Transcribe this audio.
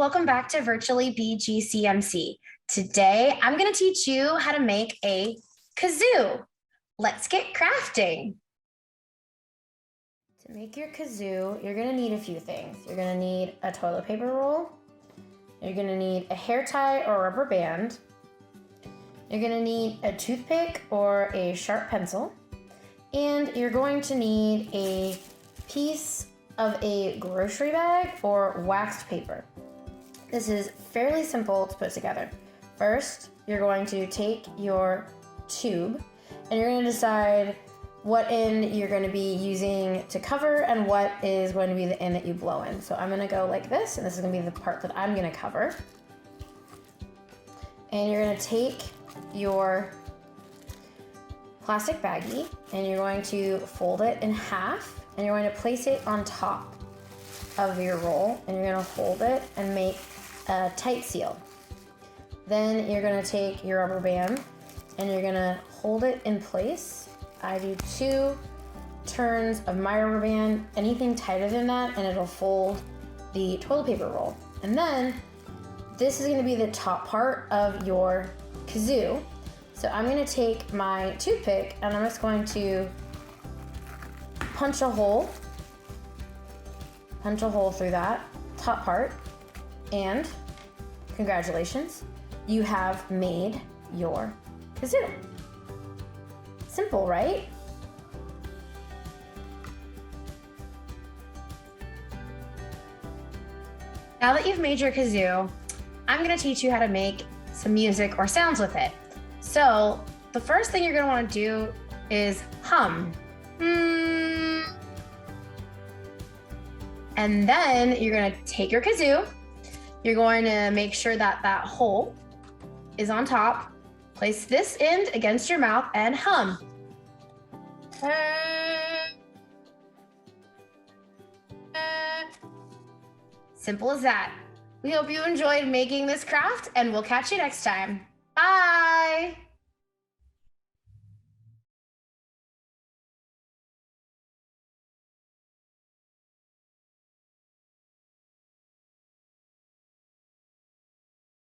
welcome back to Virtually BGCMC. Today, I'm going to teach you how to make a kazoo. Let's get crafting. To make your kazoo, you're going to need a few things. You're going to need a toilet paper roll. You're going to need a hair tie or rubber band. You're going to need a toothpick or a sharp pencil. And you're going to need a piece of a grocery bag or waxed paper. This is fairly simple to put together. First, you're going to take your tube and you're going to decide what end you're going to be using to cover and what is going to be the end that you blow in. So I'm going to go like this, and this is going to be the part that I'm going to cover. And you're going to take your plastic baggie and you're going to fold it in half, and you're going to place it on top of your roll, and you're going to hold it and make a tight seal. Then you're going to take your rubber band and you're going to hold it in place. I do 2 turns of my rubber band, anything tighter than that, and it'll fold the toilet paper roll. And then this is going to be the top part of your kazoo. So I'm going to take my toothpick and I'm just going to punch a hole through that top part, and congratulations, you have made your kazoo. Simple, right? Now that you've made your kazoo, I'm going to teach you how to make some music or sounds with it. So the first thing you're going to want to do is hum. And then you're going to take your kazoo. You're going to make sure that that hole is on top. Place this end against your mouth and hum. Simple as that. We hope you enjoyed making this craft, and we'll catch you next time. Bye!